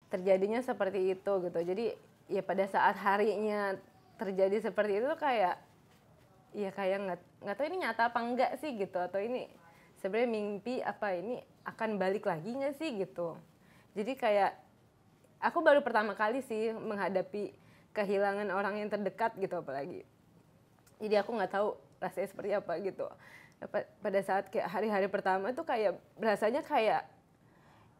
terjadinya seperti itu gitu. Jadi ya pada saat harinya terjadi seperti itu kayak ya kayak nggak tahu ini nyata apa enggak sih gitu, atau ini sebenarnya mimpi apa, ini akan balik lagi nggak sih gitu. Jadi kayak aku baru pertama kali sih menghadapi kehilangan orang yang terdekat gitu apalagi. Jadi aku nggak tahu rasanya seperti apa gitu. Pada saat kayak hari-hari pertama tuh kayak rasanya kayak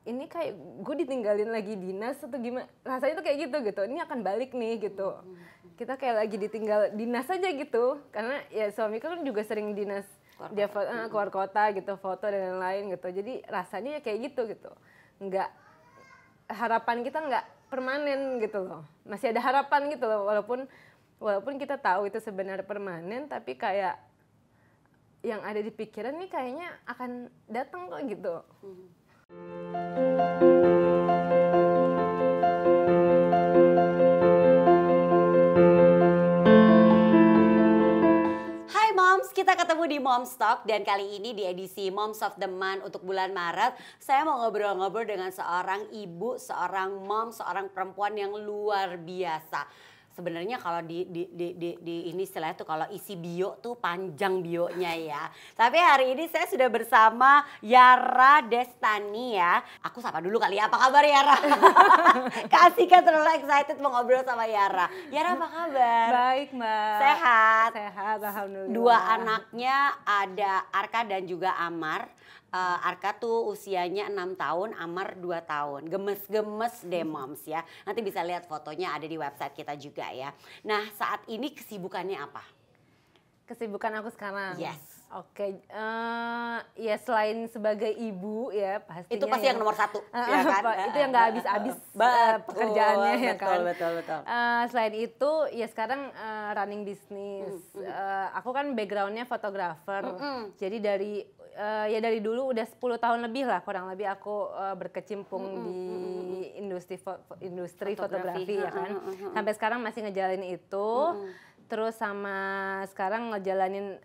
ini kayak gue ditinggalin lagi dinas atau gimana, rasanya tuh kayak gitu, ini akan balik nih gitu. Kita kayak lagi ditinggal dinas aja gitu, karena ya suamiku kan juga sering dinas, dia keluar kota gitu, foto dan lain-lain gitu. Jadi rasanya ya kayak gitu, nggak, harapan kita nggak permanen gitu loh, masih ada harapan gitu loh, walaupun kita tahu itu sebenarnya permanen, tapi kayak yang ada di pikiran nih kayaknya akan datang kok gitu. Hai Moms, kita ketemu di Moms Talk dan kali ini di edisi Moms of the Month untuk bulan Maret, saya mau ngobrol-ngobrol dengan seorang ibu, seorang mom, seorang perempuan yang luar biasa. Sebenarnya kalau di ini istilahnya tuh kalau isi bio tuh panjang bionya ya. Tapi hari ini saya sudah bersama Yara Destani ya. Aku sapa dulu kali ya, apa kabar Yara? Kasih kan terlalu excited mau ngobrol sama Yara. Yara apa kabar? Baik Mbak. Sehat? Sehat, alhamdulillah. Dua anaknya ada Arka dan juga Amar. Arka tuh usianya 6 tahun, Amar 2 tahun. Gemes-gemes deh moms ya. Nanti bisa lihat fotonya ada di website kita juga ya. Nah saat ini kesibukannya apa? Kesibukan aku sekarang? Yes. Oke, ya selain sebagai ibu ya pastinya. Itu pasti yang nomor satu, ya kan? Itu yang nggak habis-habis pekerjaannya ya kan? Betul. Selain itu ya sekarang running bisnis. Aku kan backgroundnya fotografer, jadi dari dulu udah 10 tahun lebih lah kurang lebih aku berkecimpung di industri fotografi ya kan. Sampai sekarang masih ngejalanin itu. Terus sama sekarang ngejalanin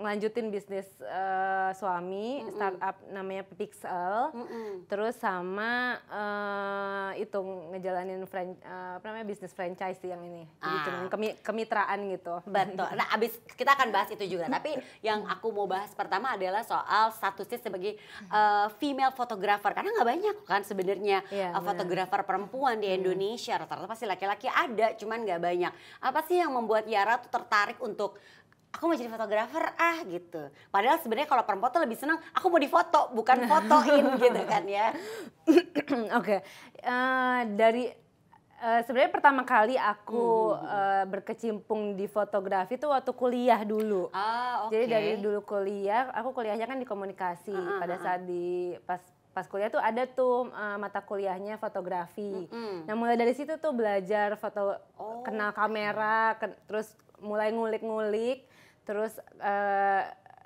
ngelanjutin bisnis suami, startup namanya Pixel. Terus sama itu ngejalanin bisnis franchise yang ini. Jadi cuman kemitraan gitu. Betul. Nah, abis kita akan bahas itu juga. Tapi yang aku mau bahas pertama adalah soal statusnya sebagai female photographer. Karena nggak banyak kan sebenarnya fotografer perempuan di Indonesia. Rata-rata pasti laki-laki ada, cuman nggak banyak. Apa sih yang membuat Yara tuh tertarik untuk aku mau jadi fotografer gitu. Padahal sebenarnya kalau perempuan tuh lebih senang aku mau difoto bukan fotoin gitu kan ya. Oke. Dari sebenarnya pertama kali aku berkecimpung di fotografi itu waktu kuliah dulu. Jadi dari dulu kuliah, aku kuliahnya kan di komunikasi. Pada saat pas kuliah tuh ada tuh mata kuliahnya fotografi. Nah mulai dari situ tuh belajar foto, kenal kamera, terus mulai ngulik-ngulik, terus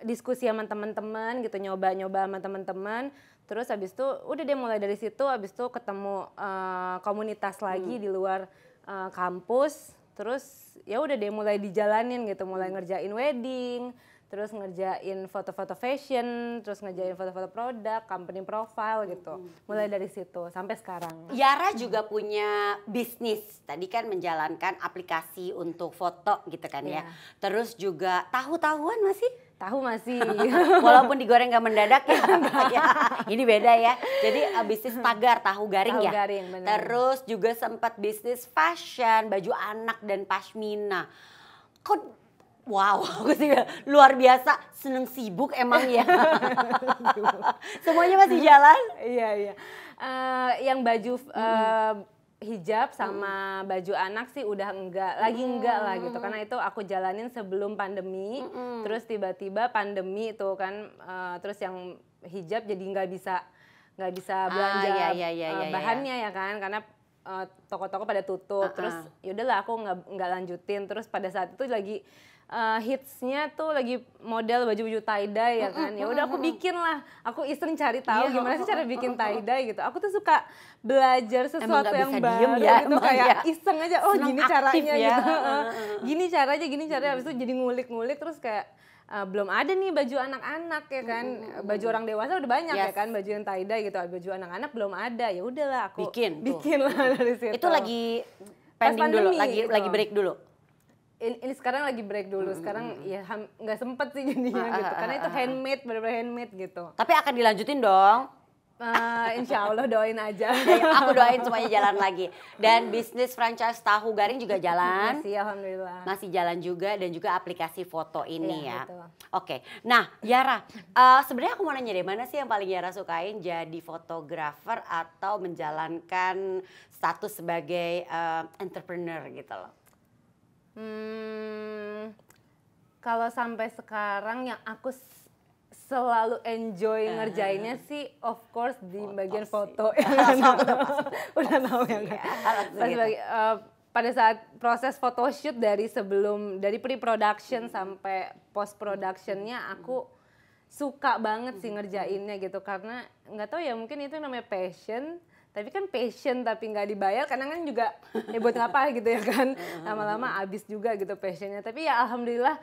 diskusi sama teman-teman gitu, nyoba-nyoba sama teman-teman. Terus habis itu udah deh mulai dari situ, habis itu ketemu komunitas lagi di luar kampus. Terus ya udah deh mulai dijalanin gitu, mulai ngerjain wedding, terus ngerjain foto-foto fashion, terus ngerjain foto-foto produk, company profile gitu. Mulai dari situ sampai sekarang. Yara juga punya bisnis, tadi kan menjalankan aplikasi untuk foto gitu kan ya. Terus juga tahu-tahuan masih? Tahu masih. Walaupun digoreng gak mendadak ya. Ini beda ya. Jadi bisnis tagar, tahu garing ya. Garing, bener. Terus juga sempat bisnis fashion, baju anak dan pashmina. Wow, aku sih luar biasa, seneng sibuk emang ya. Semuanya masih jalan? Iya. Yang baju hijab sama baju anak sih udah enggak lah gitu. Karena itu aku jalanin sebelum pandemi. Terus tiba-tiba pandemi itu kan, terus yang hijab jadi nggak bisa belanja bahannya ya kan, karena toko-toko pada tutup. Terus yaudahlah aku nggak lanjutin. Terus pada saat itu lagi hitsnya tuh lagi model baju-baju tie-dye ya kan. Ya udah aku bikin lah. Aku iseng cari tahu gimana sih cara bikin tie-dye gitu. Aku tuh suka belajar sesuatu yang baru ya, gitu, kayak iseng aja. Oh, senang gini aktif caranya ya. gitu. Gini caranya habis itu jadi ngulik-ngulik terus kayak belum ada nih baju anak-anak ya kan, baju orang dewasa udah banyak ya Yes. kan, baju yang tie dye gitu, baju anak-anak belum ada, ya udahlah aku Bikin tuh. lah dari situ. Itu lagi Pas pending dulu, pandemi lagi gitu. break dulu. Ini sekarang lagi break dulu, sekarang ya nggak sempet sih jadinya gitu, karena itu handmade, bener-bener handmade gitu. Tapi akan dilanjutin dong. Insya Allah doain aja. Aku doain semuanya jalan lagi. Dan bisnis franchise tahu garing juga jalan. Masih alhamdulillah. Masih jalan juga, dan juga aplikasi foto ini Iya, ya. betul. Oke, nah Yara, sebenarnya aku mau nanya deh, mana sih yang paling Yara sukain, jadi fotografer atau menjalankan status sebagai entrepreneur gitu loh? Kalau sampai sekarang yang aku selalu enjoy ngerjainnya sih of course di bagian foto. Udah tahu ya kan. Pada saat proses photoshoot dari pre-production sampai post-productionnya aku suka banget sih ngerjainnya gitu, karena nggak tahu ya, mungkin itu namanya passion. Tapi kan passion tapi nggak dibayar, kadang kan juga ya buat ngapa gitu ya kan, lama-lama habis juga gitu passionnya. Tapi ya alhamdulillah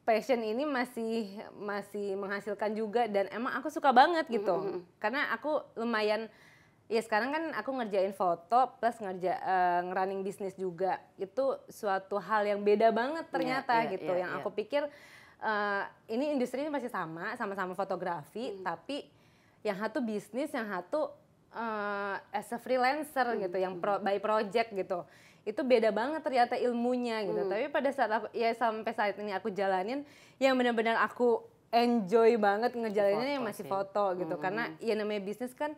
passion ini masih menghasilkan juga, dan emang aku suka banget gitu. Karena aku lumayan, ya sekarang kan aku ngerjain foto plus ngerunning bisnis juga. Itu suatu hal yang beda banget ternyata gitu. Yang aku pikir ini industri masih sama-sama fotografi, tapi yang satu bisnis, yang satu as a freelancer gitu, yang by project gitu. Itu beda banget ternyata ilmunya gitu. Tapi pada saat aku, ya sampai saat ini aku jalanin, yang benar-benar aku enjoy banget ngejalaninnya yang masih foto gitu. Karena ya namanya bisnis kan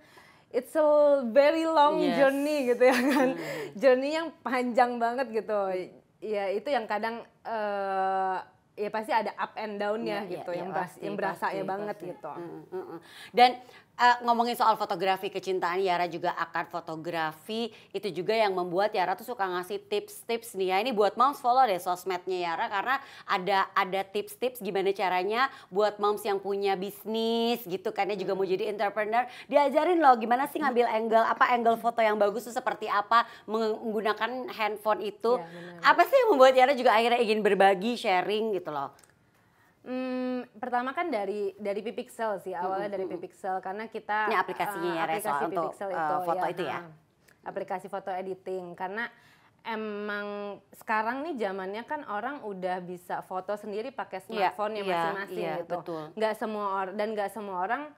it's a very long journey gitu ya kan. Journey yang panjang banget gitu. Ya itu yang kadang ya pasti ada up and down-nya gitu, yang berasa ya banget gitu. Dan ngomongin soal fotografi kecintaan, Yara juga akan fotografi, itu juga yang membuat Yara tuh suka ngasih tips-tips nih ya. Ini buat moms, follow deh sosmednya Yara, karena ada tips-tips gimana caranya buat moms yang punya bisnis gitu kan ya, juga mau jadi entrepreneur, diajarin loh gimana sih ngambil angle foto yang bagus tuh seperti apa, menggunakan handphone itu. Ya, apa sih yang membuat Yara juga akhirnya ingin berbagi, sharing gitu loh? Pertama kan dari Pipixel sih, awalnya dari Pipixel, karena kita Ini aplikasinya ya, aplikasi untuk Pipixel itu foto itu ya. Aplikasi foto editing, karena emang sekarang nih zamannya kan orang udah bisa foto sendiri pakai smartphone ya masing-masing gitu. Betul. Nggak semua orang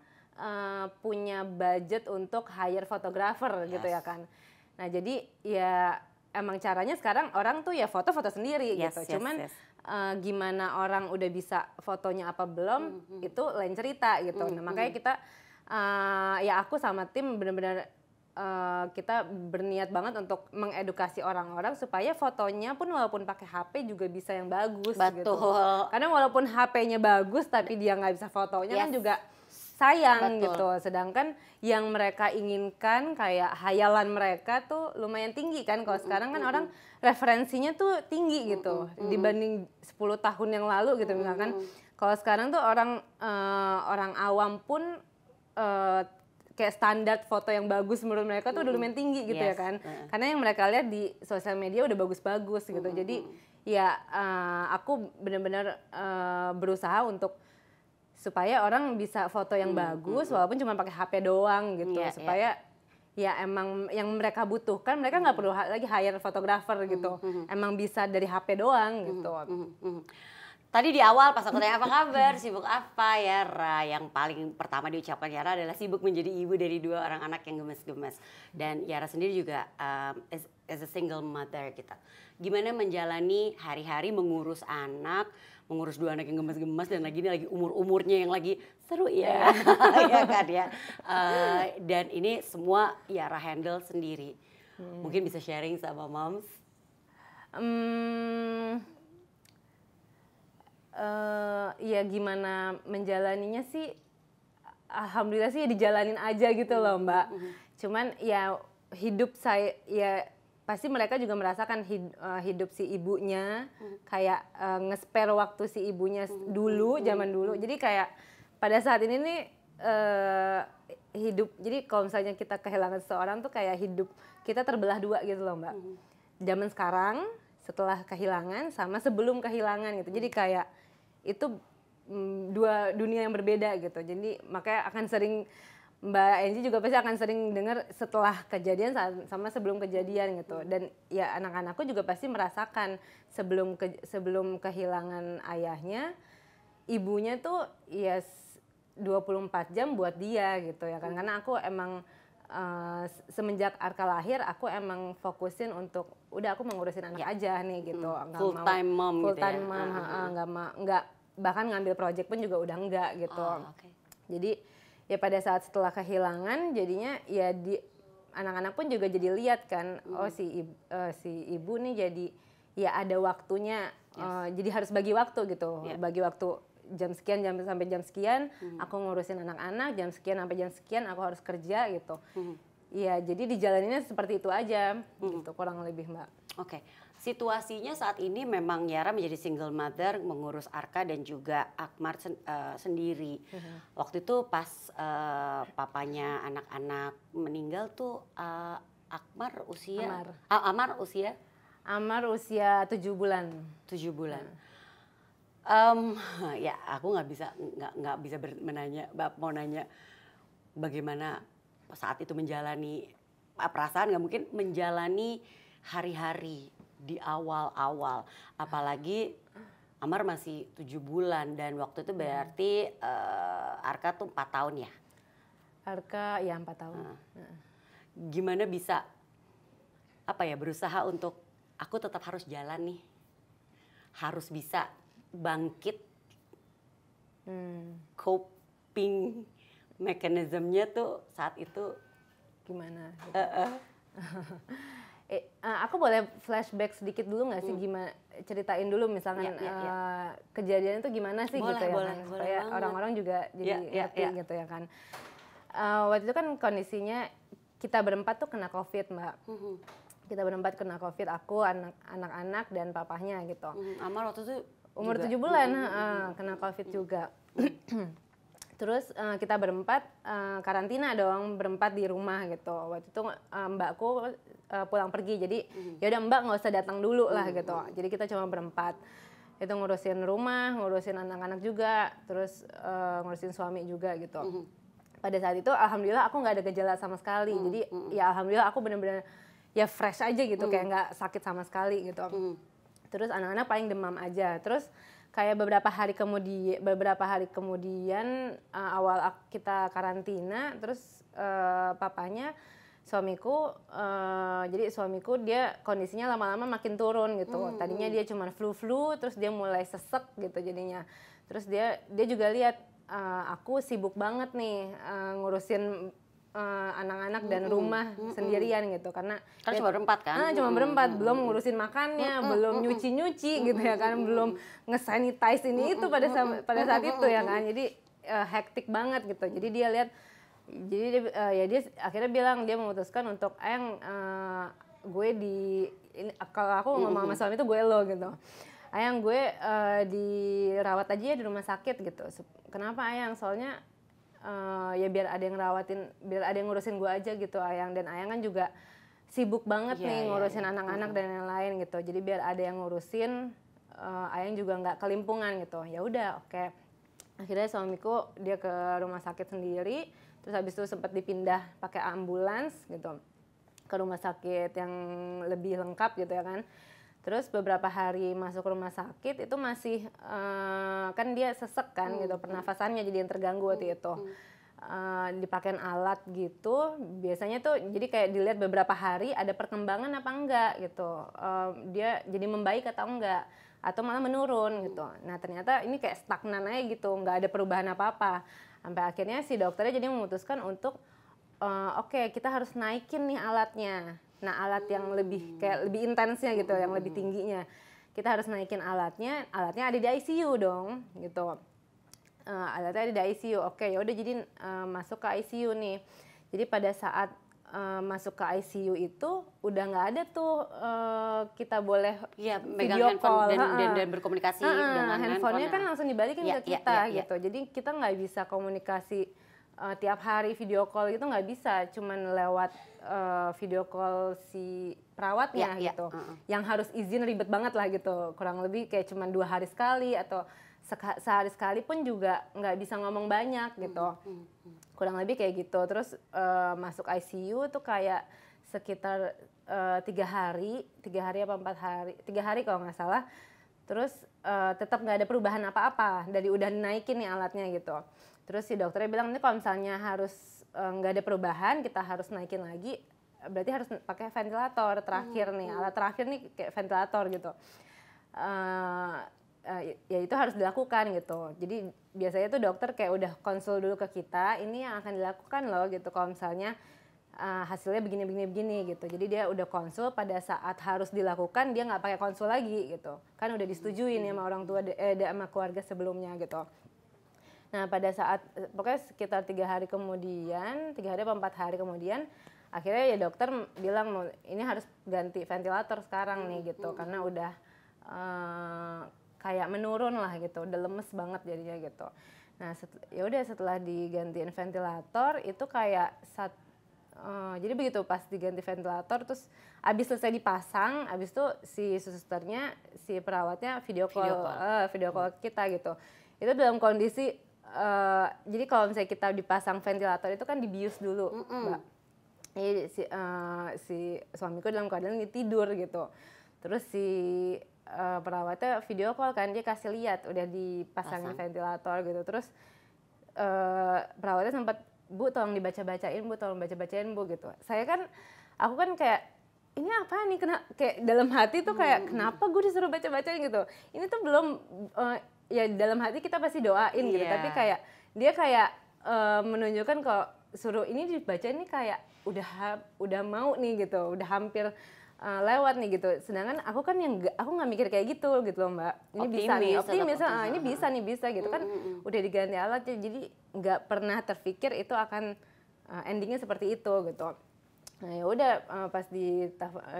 punya budget untuk hire fotografer gitu ya kan. Nah jadi ya emang caranya sekarang orang tuh ya foto-foto sendiri gitu. Cuman gimana orang udah bisa fotonya apa belum, itu lain cerita gitu. Nah makanya kita ya aku sama tim benar-benar kita berniat banget untuk mengedukasi orang-orang supaya fotonya pun walaupun pakai HP juga bisa yang bagus. Betul. Gitu. Karena walaupun HP-nya bagus tapi dia nggak bisa fotonya kan juga sayang. Betul. Gitu. Sedangkan yang mereka inginkan kayak hayalan mereka tuh lumayan tinggi kan. Kalau sekarang kan orang referensinya tuh tinggi gitu dibanding 10 tahun yang lalu gitu misalkan. Kalau sekarang tuh orang awam pun kayak standar foto yang bagus menurut mereka tuh udah lumayan tinggi gitu ya kan. Karena yang mereka lihat di sosial media udah bagus-bagus gitu. Jadi ya aku benar-benar berusaha untuk supaya orang bisa foto yang bagus walaupun cuma pakai HP doang gitu, supaya ya emang yang mereka butuhkan, mereka nggak perlu lagi hire fotografer gitu, emang bisa dari HP doang gitu. Tadi di awal pas aku tanya apa kabar, sibuk apa, Yara, yang paling pertama diucapkan Yara adalah sibuk menjadi ibu dari 2 orang anak yang gemes-gemes. Dan Yara sendiri juga as a single mother gitu. Gimana menjalani hari-hari mengurus anak, mengurus 2 anak yang gemes-gemes, dan lagi umur-umurnya yang lagi seru ya, ya kan ya. Dan ini semua Yara handle sendiri. Mungkin bisa sharing sama moms. Ya gimana menjalaninya sih, alhamdulillah sih dijalanin aja gitu loh Mbak. Cuman ya hidup saya, ya pasti mereka juga merasakan hidup si ibunya, kayak nge-spare waktu si ibunya dulu, zaman dulu. Jadi kayak pada saat ini nih hidup, jadi kalau misalnya kita kehilangan seseorang tuh kayak hidup kita terbelah 2 gitu loh Mbak. Zaman sekarang setelah kehilangan sama sebelum kehilangan gitu. Jadi kayak itu dua dunia yang berbeda gitu. Jadi makanya akan sering Mbak Enzi juga pasti akan sering dengar setelah kejadian sama sebelum kejadian gitu. Dan ya anak-anakku juga pasti merasakan sebelum kehilangan ayahnya, ibunya tuh ya 24 jam buat dia gitu ya kan. Karena aku emang semenjak Arka lahir aku emang fokusin untuk udah aku mau ngurusin anak aja nih gitu. Full time mom full gitu time ya. mom, nggak bahkan ngambil project pun juga udah enggak gitu. Okay. Jadi ya pada saat setelah kehilangan jadinya ya anak-anak pun juga jadi lihat kan, oh si ibu nih jadi ya ada waktunya, jadi harus bagi waktu gitu, bagi waktu jam sekian sampai jam sekian aku ngurusin anak-anak, jam sekian sampai jam sekian aku harus kerja gitu. Ya jadi dijalaninnya seperti itu aja gitu kurang lebih Mbak. Oke. Situasinya saat ini memang Yara menjadi single mother, mengurus Arka dan juga Akmar sendiri. Waktu itu pas papanya anak-anak meninggal tuh Amar usia 7 bulan. 7 bulan. Ya aku nggak bisa mau nanya bagaimana saat itu menjalani perasaan, nggak mungkin menjalani hari-hari di awal-awal, apalagi Amar masih 7 bulan dan waktu itu berarti Arka tuh 4 tahun ya? Arka ya 4 tahun. Gimana bisa berusaha untuk aku tetap harus jalan nih, harus bisa bangkit, coping mekanismenya tuh saat itu gimana? Aku boleh flashback sedikit dulu nggak sih, gimana ceritain dulu misalkan kejadian itu gimana sih boleh, gitu ya boleh, kan, boleh supaya banget. orang-orang juga jadi ngerti gitu ya kan. Waktu itu kan kondisinya kita berempat tuh kena COVID Mbak. Kita berempat kena COVID, aku, anak-anak dan papahnya gitu. Amar waktu itu umur juga 7 bulan kena COVID juga. Terus kita berempat karantina dong, berempat di rumah gitu. Waktu itu mbakku pulang pergi, jadi ya udah Mbak nggak usah datang dulu lah gitu. Jadi kita cuma berempat. Itu ngurusin rumah, ngurusin anak-anak juga, terus ngurusin suami juga gitu. Pada saat itu alhamdulillah aku nggak ada gejala sama sekali. Jadi ya alhamdulillah aku benar-benar ya fresh aja gitu, kayak nggak sakit sama sekali gitu. Terus anak-anak paling demam aja. Terus kayak beberapa hari kemudian awal kita karantina, terus papanya suamiku, jadi suamiku dia kondisinya lama-lama makin turun gitu. Tadinya dia cuma flu-flu, terus dia mulai sesek gitu jadinya. Terus dia juga lihat aku sibuk banget nih ngurusin anak-anak dan rumah sendirian gitu, karena cuma berempat kan? Cuma berempat, belum ngurusin makannya, belum nyuci gitu ya kan, belum nge-sanitize ini itu pada saat itu ya kan. Jadi hektik banget gitu. Jadi dia lihat, jadi dia akhirnya bilang dia memutuskan untuk Ayang, kalau aku ngomong sama suami itu gue lo gitu. Ayang gue dirawat aja ya di rumah sakit gitu. Kenapa Ayang? Soalnya ya biar ada yang rawatin, biar ada yang ngurusin gue aja gitu Ayang. Dan Ayang kan juga sibuk banget nih ngurusin anak-anak dan yang lain gitu. Jadi biar ada yang ngurusin, Ayang juga nggak kelimpungan gitu. Ya udah, oke. Akhirnya suamiku dia ke rumah sakit sendiri. Terus habis itu sempat dipindah pakai ambulans gitu ke rumah sakit yang lebih lengkap gitu ya kan. Terus beberapa hari masuk rumah sakit itu masih kan dia sesek kan gitu, pernafasannya jadi yang terganggu waktu itu. Dipakein alat gitu, biasanya tuh jadi kayak dilihat beberapa hari ada perkembangan apa enggak gitu, dia jadi membaik atau enggak, atau malah menurun gitu. Nah ternyata ini kayak stagnan aja gitu, nggak ada perubahan apa-apa. Sampai akhirnya si dokternya jadi memutuskan untuk oke, kita harus naikin nih alatnya. Nah alat yang lebih intensnya gitu, yang lebih tingginya. Kita harus naikin alatnya ada di ICU dong gitu. Alatnya ada di ICU, oke ya udah jadi masuk ke ICU nih. Jadi pada saat masuk ke ICU itu udah nggak ada tuh kita boleh video call dan berkomunikasi dengan handphonenya kan langsung dibalikin ke kita gitu. Jadi kita nggak bisa komunikasi tiap hari video call gitu nggak bisa, cuman lewat video call si perawatnya gitu. Yang harus izin ribet banget lah gitu, kurang lebih kayak cuman 2 hari sekali atau sehari sekali pun juga nggak bisa ngomong banyak gitu. Kurang lebih kayak gitu. Terus masuk ICU tuh kayak sekitar 3 hari apa 4 hari, 3 hari kalau nggak salah. Terus tetap nggak ada perubahan apa-apa, dari udah naikin nih alatnya gitu. Terus si dokternya bilang, ini kalau misalnya harus nggak ada perubahan, kita harus naikin lagi, berarti harus pakai ventilator terakhir nih, alat terakhir nih kayak ventilator gitu. Ya itu harus dilakukan gitu. Jadi biasanya tuh dokter kayak udah konsul dulu ke kita, ini yang akan dilakukan loh gitu kalau misalnya hasilnya begini gitu. Jadi dia udah konsul, pada saat harus dilakukan dia nggak pakai konsul lagi gitu. Kan udah disetujuin sama orang tua sama keluarga sebelumnya gitu. Nah pada saat pokoknya sekitar 3 hari kemudian, 3 hari atau 4 hari kemudian, akhirnya ya dokter bilang ini harus ganti ventilator sekarang nih gitu, karena udah kayak menurun lah gitu, udah lemes banget jadinya gitu. Nah ya udah setelah digantiin ventilator itu kayak jadi begitu pas diganti ventilator, terus abis selesai dipasang, abis itu si susternya, si perawatnya video call kita gitu. Itu dalam kondisi jadi kalau misalnya kita dipasang ventilator itu kan dibius dulu, Mbak. Jadi si suamiku dalam keadaan tidur gitu. Terus si perawatnya video call kan, dia kasih lihat udah dipasangin ventilator gitu. Terus perawatnya sempat, Bu tolong dibaca-bacain, Bu tolong baca-bacain Bu gitu. Aku kan kayak ini apa nih, kayak dalam hati tuh kayak kenapa gue disuruh baca-bacain gitu. Ini tuh belum ya dalam hati kita pasti doain gitu, tapi kayak dia kayak menunjukkan kalau suruh ini dibaca ini kayak udah mau nih gitu, udah hampir lewat nih gitu. Sedangkan aku kan aku nggak mikir kayak gitu loh Mbak. Ini optimis ini bisa gitu kan, udah diganti alat jadi nggak pernah terpikir itu akan endingnya seperti itu gitu. Nah ya udah pas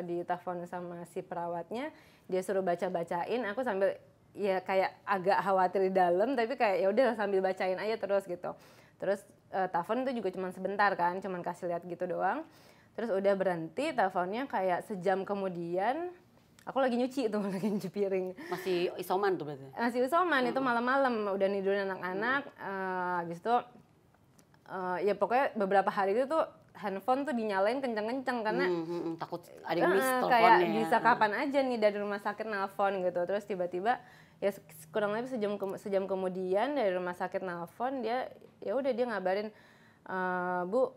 ditelepon sama si perawatnya, dia suruh baca-bacain, aku sambil ya kayak agak khawatir di dalam, tapi kayak ya udah sambil bacain aja terus gitu. Terus telepon itu juga cuma sebentar kan, cuma kasih lihat gitu doang. Terus udah berhenti teleponnya, kayak sejam kemudian aku lagi nyuci piring. Masih isoman tuh berarti? Masih isoman, itu malam-malam udah nidurin anak-anak. Habis itu ya pokoknya beberapa hari itu tuh handphone tuh dinyalain kenceng-kenceng karena takut ada yang miss teleponnya. Kayak bisa kapan aja nih dari rumah sakit nelpon gitu. Terus tiba-tiba ya kurang lebih sejam kemudian dari rumah sakit nelpon, dia ya udah dia ngabarin, Bu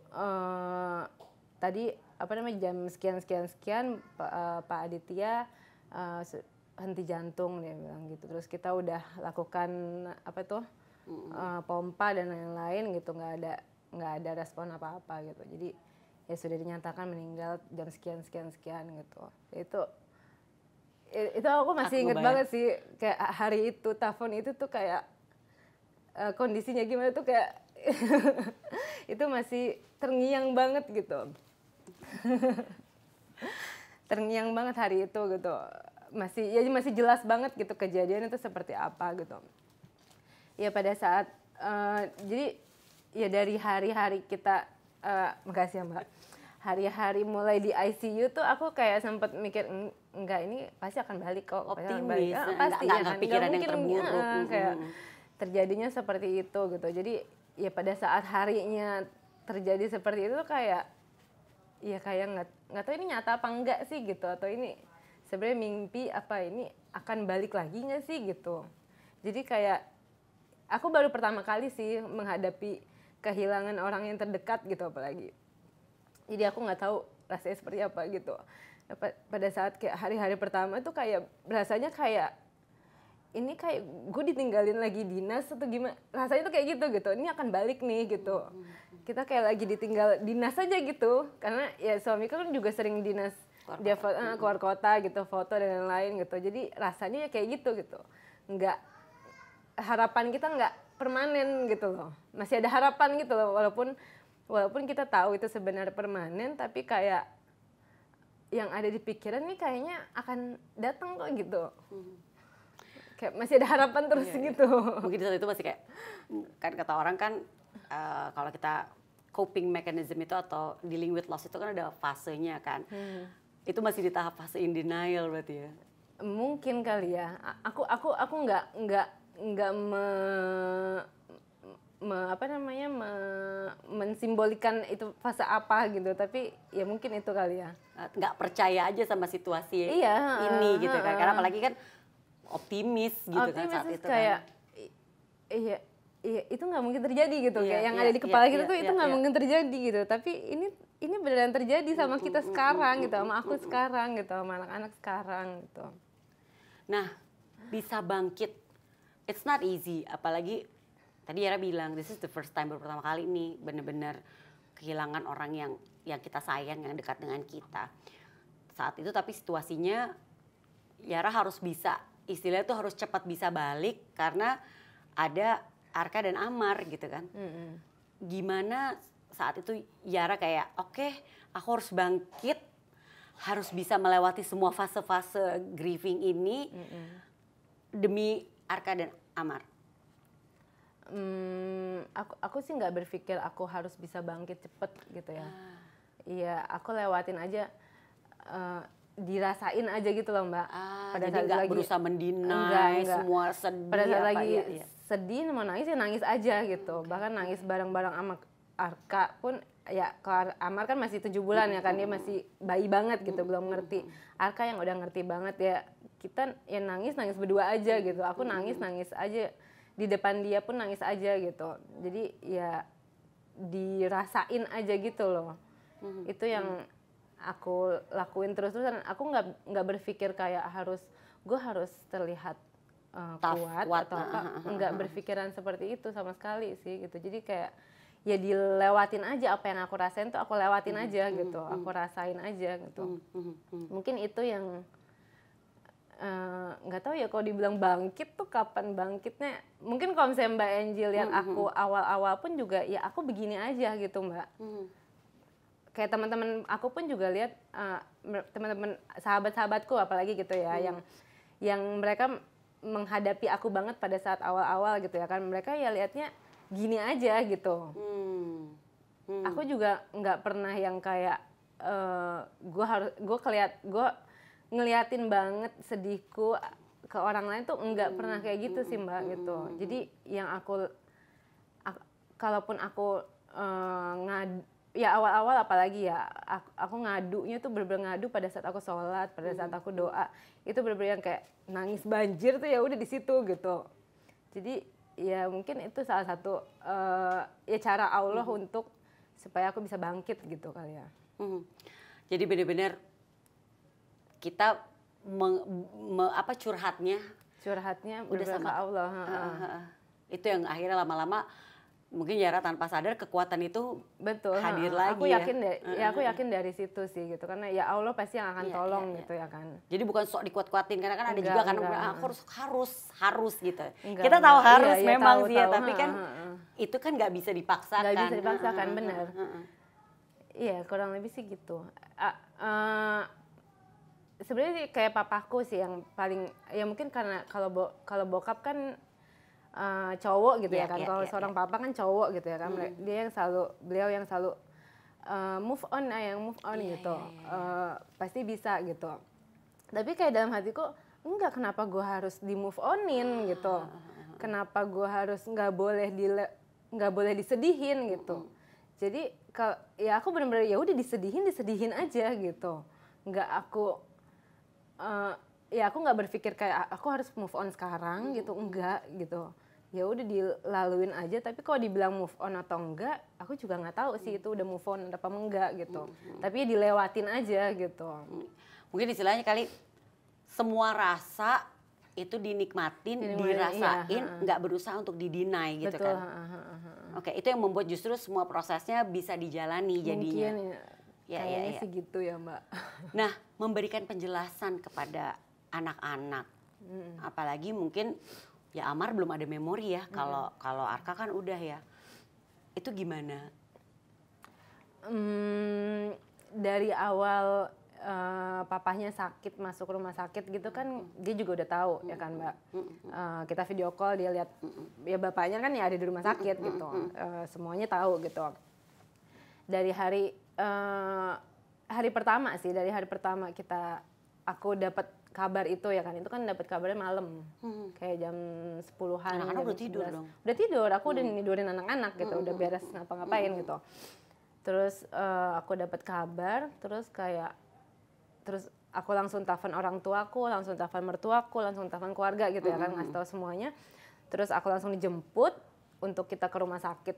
tadi apa namanya jam sekian Pak Aditya henti jantung, dia bilang gitu. Terus kita udah lakukan apa tuh pompa dan lain-lain gitu, nggak ada respon apa-apa gitu. Jadi ya sudah dinyatakan meninggal jam sekian gitu. Itu aku masih inget banget sih, kayak hari itu telepon itu tuh kayak kondisinya gimana tuh kayak itu masih terngiang banget gitu. Terngiang banget hari itu gitu. Masih jelas banget gitu kejadian itu seperti apa gitu. Ya pada saat jadi ya dari hari-hari kita makasih ya Mbak. Hari-hari mulai di ICU tuh aku kayak sempat mikir enggak, ini pasti akan balik kok. Optimis. Pasti ya kan. Pikiran yang terburuk. Kayak terjadinya seperti itu gitu. Jadi ya pada saat harinya terjadi seperti itu tuh kayak ya kayak nggak tahu ini nyata apa enggak sih gitu, atau ini sebenarnya mimpi apa, ini akan balik lagi nggak sih gitu. Jadi kayak aku baru pertama kali sih menghadapi kehilangan orang yang terdekat gitu apalagi. Jadi aku nggak tahu rasanya seperti apa gitu. Pada saat kayak hari-hari pertama tuh kayak rasanya kayak ini kayak gue ditinggalin lagi dinas atau gimana, rasanya tuh kayak gitu. Ini akan balik nih gitu. Kita kayak lagi ditinggal dinas aja gitu, karena ya suamiku kan juga sering dinas, dia keluar kota gitu, foto dan lain-lain gitu. Jadi rasanya ya kayak gitu. Nggak, harapan kita nggak permanen gitu loh. Masih ada harapan gitu loh, walaupun kita tahu itu sebenarnya permanen, tapi kayak yang ada di pikiran nih kayaknya akan datang kok gitu. Kayak masih ada harapan terus gitu. Mungkin di saat itu masih kayak, kan kata orang kan kalau kita coping mechanism itu atau dealing with loss itu kan ada fasenya kan. Itu masih di tahap fase in denial berarti ya? Mungkin kali ya. Aku nggak mensimbolikan itu fase apa gitu, tapi ya mungkin itu kali ya. Nggak percaya aja sama situasi ini gitu kan, karena apalagi kan optimis gitu kan saat itu kayak, kan. Iya itu nggak mungkin terjadi gitu, kayak yang ada di kepala kita tuh itu nggak mungkin terjadi gitu, tapi ini beneran terjadi sama kita sekarang gitu, sama aku sekarang gitu, sama anak-anak sekarang gitu. Nah, bisa bangkit, it's not easy, apalagi tadi Yara bilang this is the first time, baru pertama kali nih bener-bener kehilangan orang yang kita sayang, yang dekat dengan kita saat itu. Tapi situasinya Yara harus bisa, istilahnya tuh harus cepat bisa balik karena ada Arka dan Amar gitu kan. Gimana saat itu Yara kayak oke, aku harus bangkit, harus bisa melewati semua fase-fase grieving ini demi Arka dan Amar? Aku sih nggak berpikir aku harus bisa bangkit cepet gitu ya. Iya, aku lewatin aja, dirasain aja gitu loh Mbak. Pada jadi nggak berusaha mendinai semua sedih. Pada saat lagi sedih mau nangis ya nangis aja gitu. Bahkan nangis bareng-bareng sama Arka pun ya, kalau Amar kan masih 7 bulan ya kan, dia masih bayi banget gitu, belum ngerti. Arka yang udah ngerti banget ya, kita ya nangis berdua aja gitu. Aku nangis aja, di depan dia pun nangis aja gitu. Jadi ya dirasain aja gitu loh. Itu yang aku lakuin terus-terusan. Aku nggak berpikir kayak gue harus terlihat kuat atau apa. Nggak berpikiran seperti itu sama sekali sih gitu. Jadi kayak ya dilewatin aja, apa yang aku rasain tuh aku lewatin aja gitu. Aku rasain aja gitu. Mungkin itu yang nggak tahu ya, kalau dibilang bangkit tuh kapan bangkitnya. Mungkin kalau misalnya Mbak Angel lihat aku awal-awal pun juga ya aku begini aja gitu Mbak. Kayak teman-teman aku pun juga lihat, teman-teman sahabat-sahabatku apalagi gitu ya, yang mereka menghadapi aku banget pada saat awal-awal gitu ya kan, mereka ya lihatnya gini aja gitu. Aku juga nggak pernah yang kayak gue ngeliatin banget sedihku ke orang lain tuh nggak pernah kayak gitu sih Mbak gitu. Jadi yang kalaupun aku ya awal-awal apalagi ya, aku ngadunya tuh bener-bener ngadu pada saat aku sholat, pada saat aku doa, itu bener-bener yang kayak nangis banjir tuh ya udah di situ gitu. Jadi ya mungkin itu salah satu ya cara Allah untuk supaya aku bisa bangkit gitu kali ya. Jadi bener-bener kita curhatnya udah sama Allah. Itu yang akhirnya lama-lama mungkin Yara tanpa sadar kekuatan itu hadir lagi. Aku yakin aku yakin dari situ sih gitu, karena ya Allah pasti yang akan tolong gitu ya kan. Jadi bukan sok dikuat-kuatin, karena kan ada juga kan aku harus gitu. Kita tahu harus memang sih ya, tapi kan itu kan nggak bisa dipaksakan. Nggak bisa dipaksakan, benar. Iya, kurang lebih sih gitu. Sebenarnya kayak papaku sih yang paling, ya mungkin karena kalau bokap kan cowok gitu ya kan, kalau seorang papa kan cowok gitu ya kan, beliau yang selalu move on gitu, pasti bisa gitu. Tapi kayak dalam hatiku enggak, kenapa gue harus di move onin gitu, kenapa gue harus nggak boleh disedihin gitu. Jadi ya aku benar-benar ya udah disedihin aja gitu, nggak aku nggak berpikir kayak aku harus move on sekarang gitu, enggak gitu. Ya udah dilaluin aja. Tapi kalau dibilang move on atau enggak, aku juga nggak tahu sih itu udah move on apa enggak gitu. Tapi ya dilewatin aja gitu. Mungkin istilahnya kali semua rasa itu dinikmatin, dirasain, nggak berusaha untuk didinai gitu. Betul, kan. Oke, itu yang membuat justru semua prosesnya bisa dijalani jadinya. Mungkin ya sih gitu ya Mbak. Nah, memberikan penjelasan kepada anak-anak, apalagi mungkin ya Amar belum ada memori ya, kalau Arka kan udah ya. Itu gimana? Dari awal papahnya sakit masuk rumah sakit gitu kan dia juga udah tahu ya kan Mbak. Kita video call dia lihat ya bapaknya kan ya ada di rumah sakit gitu. Semuanya tahu gitu. Dari hari pertama sih, dari hari pertama aku dapat kabar itu ya kan, itu kan dapat kabarnya malam, kayak jam 10-an. Anak-anak jam udah tidur 11. dong? Udah tidur, aku udah nidurin anak-anak gitu, udah beres ngapa-ngapain gitu. Terus aku dapat kabar, terus aku langsung telepon orang tuaku, langsung telepon mertuaku, langsung telepon keluarga gitu ya kan, ngasih tahu semuanya. Terus aku langsung dijemput untuk kita ke rumah sakit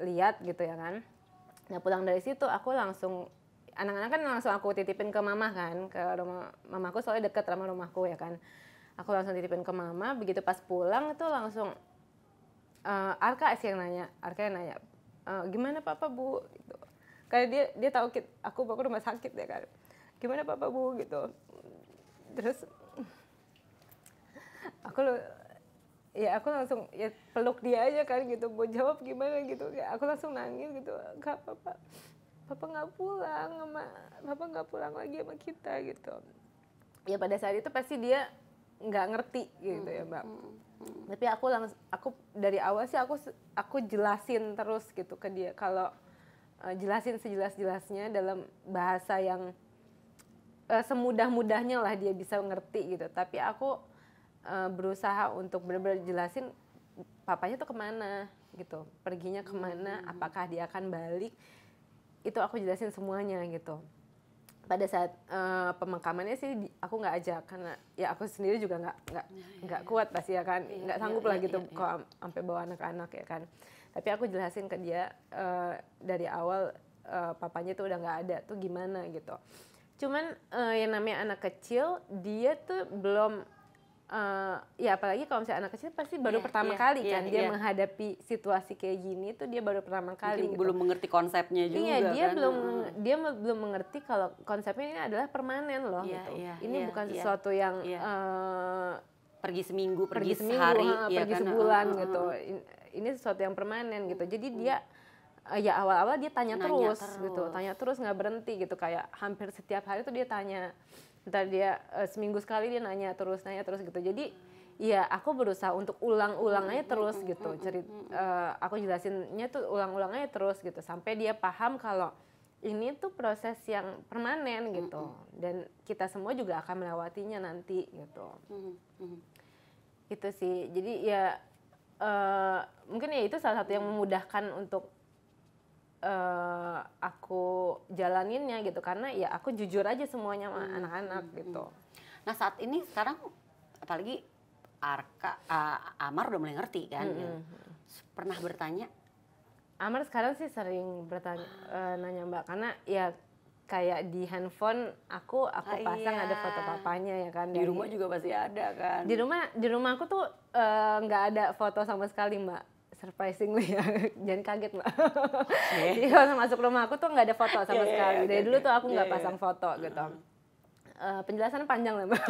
lihat gitu ya kan. Nah pulang dari situ aku langsung, anak-anak kan langsung aku titipin ke mama kan, ke rumah mamaku soalnya deket sama rumahku ya kan. Aku langsung titipin ke mama, begitu pas pulang itu langsung Arka sih yang nanya, gimana papa bu gitu. Karena dia tahu aku bawa ke rumah sakit ya kan. Gimana papa bu gitu. Terus aku langsung ya peluk dia aja kan gitu, mau jawab gimana gitu. Aku langsung nangis gitu, enggak papa nggak pulang lagi sama kita gitu. Ya pada saat itu pasti dia nggak ngerti gitu ya Mbak. Tapi aku dari awal sih aku jelasin terus gitu ke dia, kalau jelasin sejelas-jelasnya dalam bahasa yang semudah-mudahnya lah dia bisa ngerti gitu. Tapi aku berusaha untuk benar-benar jelasin papanya tuh kemana gitu, perginya kemana, apakah dia akan balik, itu aku jelasin semuanya gitu. Pada saat pemakamannya sih aku nggak ajak, karena ya aku sendiri juga nggak kuat pasti ya kan, nggak sanggup lah gitu kalau sampai bawa anak-anak ya kan. Tapi aku jelasin ke dia dari awal papanya tuh udah nggak ada tuh gimana gitu. Cuman yang namanya anak kecil dia tuh belum ya apalagi kalau misalnya anak kecil pasti baru pertama kali kan dia menghadapi situasi kayak gini tuh, dia baru pertama kali gitu. Gitu. Belum mengerti konsepnya juga. Iya, dia kan? dia belum mengerti kalau konsepnya ini adalah permanen loh gitu. Ini bukan sesuatu yang pergi seminggu, pergi sehari, sehari, pergi sebulan gitu. Ini sesuatu yang permanen gitu. Jadi dia ya awal-awal dia tanya terus gitu, tanya terus nggak berhenti gitu, kayak hampir setiap hari tuh dia tanya. Ntar dia seminggu sekali dia nanya terus gitu. Jadi ya aku berusaha untuk ulang-ulang aja terus gitu. Aku jelasinnya tuh ulang-ulang aja terus gitu sampai dia paham kalau ini tuh proses yang permanen gitu. Dan kita semua juga akan melewatinya nanti gitu. Itu sih. Jadi ya mungkin ya itu salah satu yang memudahkan untuk aku jalaninnya gitu, karena ya aku jujur aja semuanya sama anak-anak gitu. Nah saat ini sekarang apalagi Amar udah mulai ngerti kan, gitu. Pernah bertanya? Amar sekarang sih sering bertanya, nanya Mbak, karena ya kayak di handphone aku pasang ada foto papanya ya kan. Di rumah juga pasti ada kan? Di rumah aku tuh nggak ada foto sama sekali Mbak. Surprisingly ya, jangan kaget Mbak. Jadi kalau masuk rumah aku tuh nggak ada foto sama sekali. Dari dulu tuh aku nggak pasang foto gitu. Penjelasan panjang lah Mbak.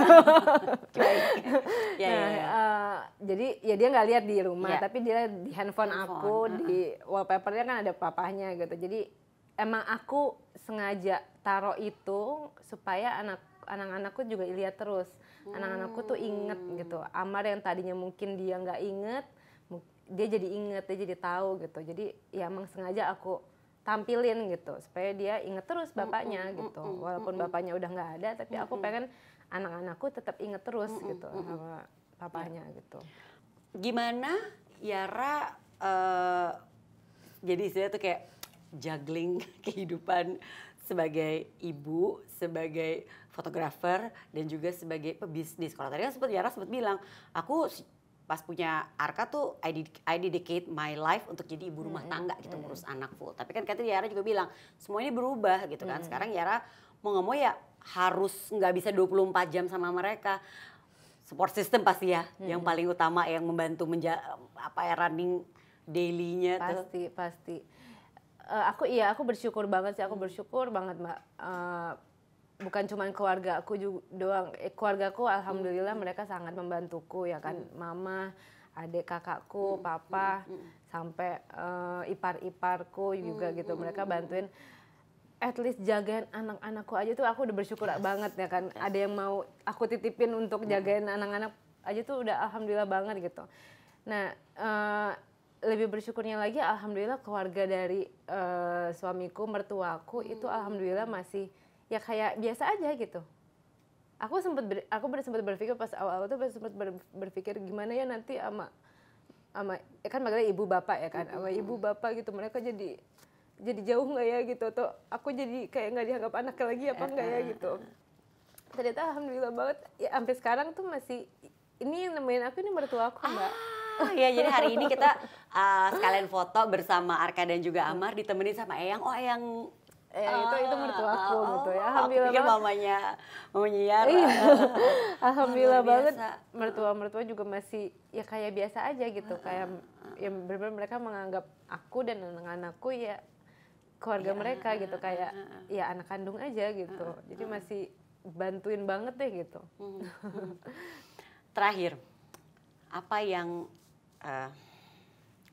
Jadi ya dia nggak lihat di rumah, tapi dia di handphone aku, di wallpapernya kan ada papahnya gitu. Jadi emang aku sengaja taruh itu supaya anak-anakku juga lihat terus. Anak-anakku tuh inget gitu. Amar yang tadinya mungkin dia nggak inget, dia jadi inget, dia jadi tahu gitu. Jadi ya emang sengaja aku tampilin gitu supaya dia inget terus bapaknya gitu. Walaupun bapaknya udah nggak ada, tapi aku pengen anak-anakku tetap inget terus gitu sama papahnya gitu. Gimana Yara jadi istilahnya tuh kayak juggling kehidupan sebagai ibu, sebagai fotografer, dan juga sebagai pebisnis. Kalau tadi kan Yara sempat bilang, aku pas punya Arka tuh I dedicate my life untuk jadi ibu rumah tangga gitu, ngurus anak full. Tapi kan katanya Yara juga bilang semua ini berubah gitu kan. Sekarang Yara mau nggak mau ya harus nggak bisa 24 jam sama mereka. Support system pasti ya yang paling utama yang membantu running daily-nya tuh. Pasti. Aku bersyukur banget sih, Mbak. Bukan cuma keluarga aku juga doang, keluargaku alhamdulillah mereka sangat membantuku ya kan, mama, adik kakakku, papa, sampai ipar-iparku juga gitu, mereka bantuin. at least jagain anak-anakku aja tuh aku udah bersyukur banget ya kan. Ada yang mau aku titipin untuk jagain anak-anak aja tuh udah alhamdulillah banget gitu. Nah, lebih bersyukurnya lagi alhamdulillah keluarga dari suamiku, mertuaku itu alhamdulillah masih ya kayak biasa aja gitu. Aku sempat berpikir pas awal-awal tuh sempat berpikir gimana ya nanti sama ya kan makanya ibu bapak ya kan, sama ibu bapak gitu mereka jadi jauh nggak ya gitu, atau aku jadi kayak nggak dianggap anak lagi apa nggak ya gitu. Ternyata alhamdulillah banget ya sampai sekarang tuh masih ini yang nemenin aku ini mertua aku Mbak. Ya jadi hari ini kita sekalian foto bersama Arka dan juga Amar ditemenin sama Eyang. Oh Eyang itu mertua aku gitu ya. Aku pikir mamanya Yara. Iya. Alhamdulillah luar banget biasa. mertua juga masih ya kayak biasa aja gitu, kayak ya benar-benar mereka menganggap aku dan anak-anakku ya keluarga mereka gitu, kayak ya anak kandung aja gitu. Jadi masih bantuin banget deh gitu. Terakhir, apa yang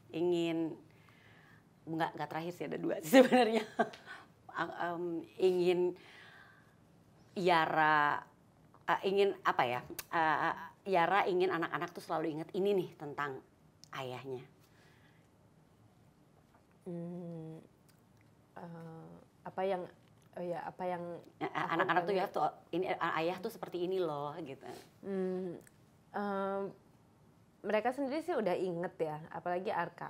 ingin nggak terakhir sih, ada dua sih sebenarnya. Ingin Yara ingin apa ya? Yara ingin anak-anak tuh selalu ingat ini nih tentang ayahnya. Apa yang Anak-anak tuh ya tuh ini ayah tuh seperti ini loh gitu. Mereka sendiri sih udah inget ya, apalagi Arka.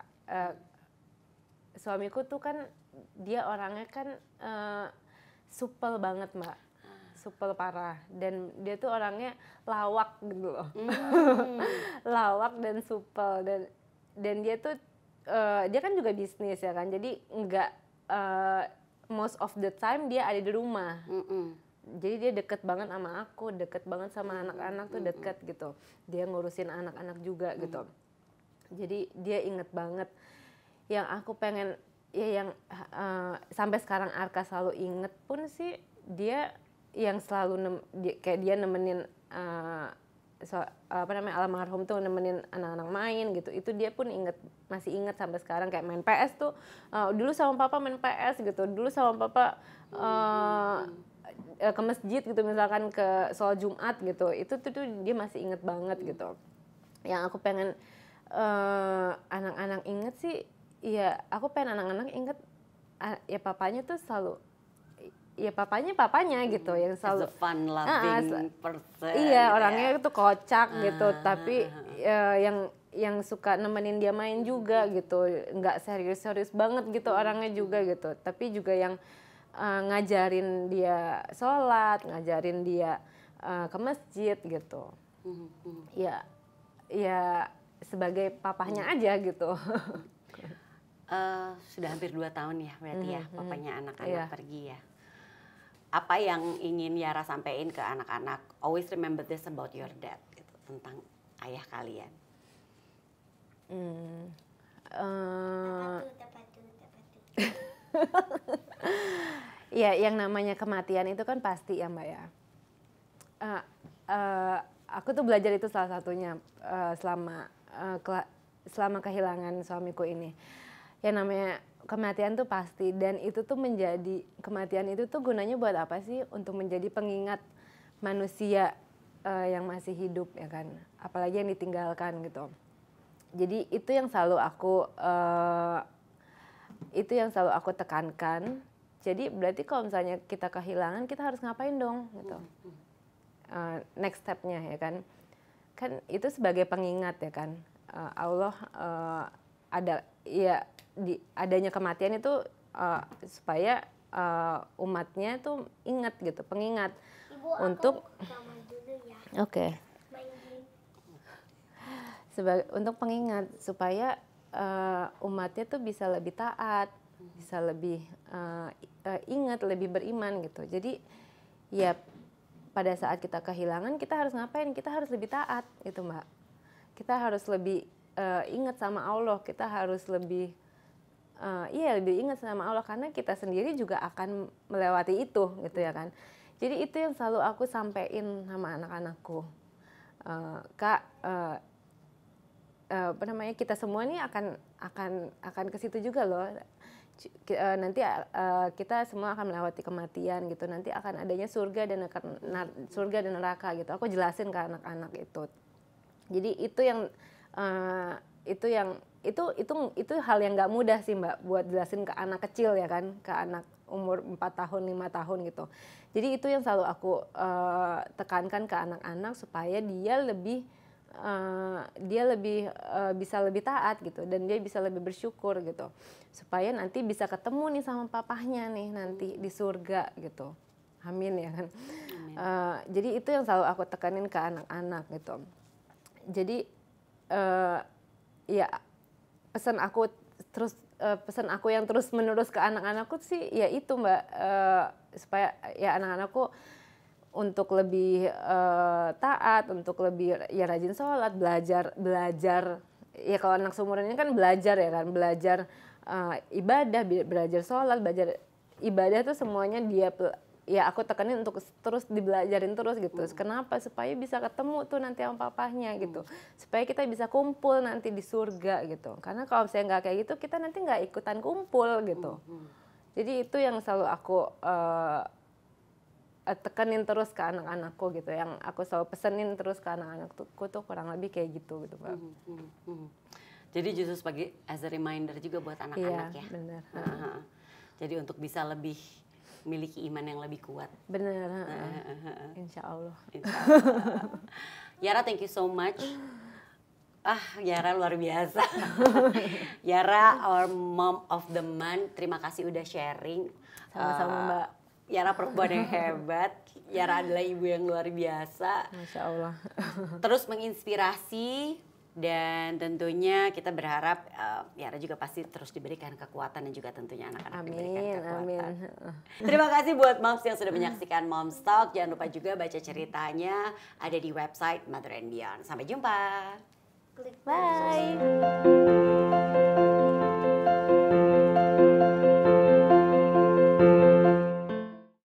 Suamiku tuh kan dia orangnya kan supel banget Mbak, supel parah, dan dia tuh orangnya lawak gitu loh. Lawak dan supel, dan dia tuh dia kan juga bisnis ya kan, jadi nggak most of the time dia ada di rumah. Jadi dia deket banget sama aku, deket banget sama anak-anak tuh deket gitu. Dia ngurusin anak-anak juga gitu. Jadi dia inget banget. Yang aku pengen, ya yang sampai sekarang Arka selalu inget pun sih, dia yang selalu kayak dia nemenin almarhum tuh nemenin anak-anak main gitu. Itu dia pun masih inget sampai sekarang, kayak main PS tuh. Dulu sama papa main PS gitu. Dulu sama papa ke masjid gitu, misalkan ke sholat Jumat gitu, itu tuh dia masih inget banget gitu. Yang aku pengen anak-anak inget sih, ya aku pengen anak-anak inget ya papanya tuh selalu, ya papanya gitu, yang selalu As a fun loving person. Iya, gitu orangnya ya. itu kocak gitu, tapi yang suka nemenin dia main juga gitu, nggak serius-serius banget gitu orangnya juga gitu, tapi juga yang ngajarin dia sholat, ngajarin dia ke masjid gitu. Ya sebagai papahnya aja gitu. Sudah hampir 2 tahun ya berarti ya papanya anak-anak pergi ya. Apa yang ingin Yara sampaikan ke anak-anak? Always remember this about your dad gitu, tentang ayah kalian. Ya, yang namanya kematian itu kan pasti ya Mbak ya. Aku tuh belajar itu salah satunya selama kehilangan suamiku ini. Yang namanya kematian tuh pasti, dan itu tuh kematian itu tuh gunanya buat apa sih? Untuk menjadi pengingat manusia yang masih hidup ya kan, apalagi yang ditinggalkan gitu. Jadi itu yang selalu aku tekankan. Jadi berarti kalau misalnya kita kehilangan, kita harus ngapain dong gitu. Next stepnya ya kan itu sebagai pengingat ya kan. Allah adanya kematian itu supaya umatnya tuh ingat gitu, pengingat. Ibu, untuk ya. Oke. Untuk pengingat supaya umatnya tuh bisa lebih taat, bisa lebih ingat, lebih beriman gitu. Jadi ya pada saat kita kehilangan, kita harus ngapain? Kita harus lebih taat gitu Mbak. Kita harus lebih ingat sama Allah, kita harus lebih lebih ingat sama Allah, karena kita sendiri juga akan melewati itu gitu ya kan. Jadi itu yang selalu aku sampein sama anak-anakku. Kak, kita semua nih akan ke situ juga loh. nanti kita semua akan melewati kematian gitu, nanti akan adanya surga dan neraka gitu. Aku jelasin ke anak-anak itu. Jadi itu hal yang nggak mudah sih Mbak buat jelasin ke anak kecil ya kan, ke anak umur 4 tahun 5 tahun gitu. Jadi itu yang selalu aku tekankan ke anak-anak supaya dia lebih bisa lebih taat gitu, dan dia bisa lebih bersyukur gitu, supaya nanti bisa ketemu nih sama papahnya nih nanti di surga gitu. Amin ya kan. Jadi itu yang selalu aku tekanin ke anak-anak gitu. Jadi ya pesan aku yang terus menerus ke anak-anakku sih ya itu Mbak, supaya ya anak-anakku untuk lebih taat, untuk lebih ya rajin sholat, belajar ya, kalau anak seumuran ini kan belajar ya kan, belajar ibadah, belajar sholat, belajar ibadah tuh semuanya dia ya aku tekanin untuk terus dibelajarin terus gitu. Kenapa? Supaya bisa ketemu tuh nanti sama papahnya gitu, supaya kita bisa kumpul nanti di surga gitu. Karena kalau misalnya nggak kayak gitu, kita nanti nggak ikutan kumpul gitu. Jadi itu yang selalu aku tekenin terus ke anak-anakku gitu, yang aku selalu pesenin terus ke anak-anakku tuh kurang lebih kayak gitu gitu Mbak. Jadi justru sebagai as a reminder juga buat anak-anak ya. Benar. Jadi untuk bisa lebih memiliki iman yang lebih kuat. Benar. Insya Allah. Yara, thank you so much. Yara luar biasa. Yara, our mom of the month. Terima kasih udah sharing. Sama-sama Mbak. Yara perempuan yang hebat. Yara adalah ibu yang luar biasa. Masya Allah. Terus menginspirasi, dan tentunya kita berharap Yara juga pasti terus diberikan kekuatan, dan juga tentunya anak-anak diberikan kekuatan. Amin. Terima kasih buat moms yang sudah menyaksikan Moms Talk. Jangan lupa juga baca ceritanya ada di website Mother and Beyond. Sampai jumpa. Bye.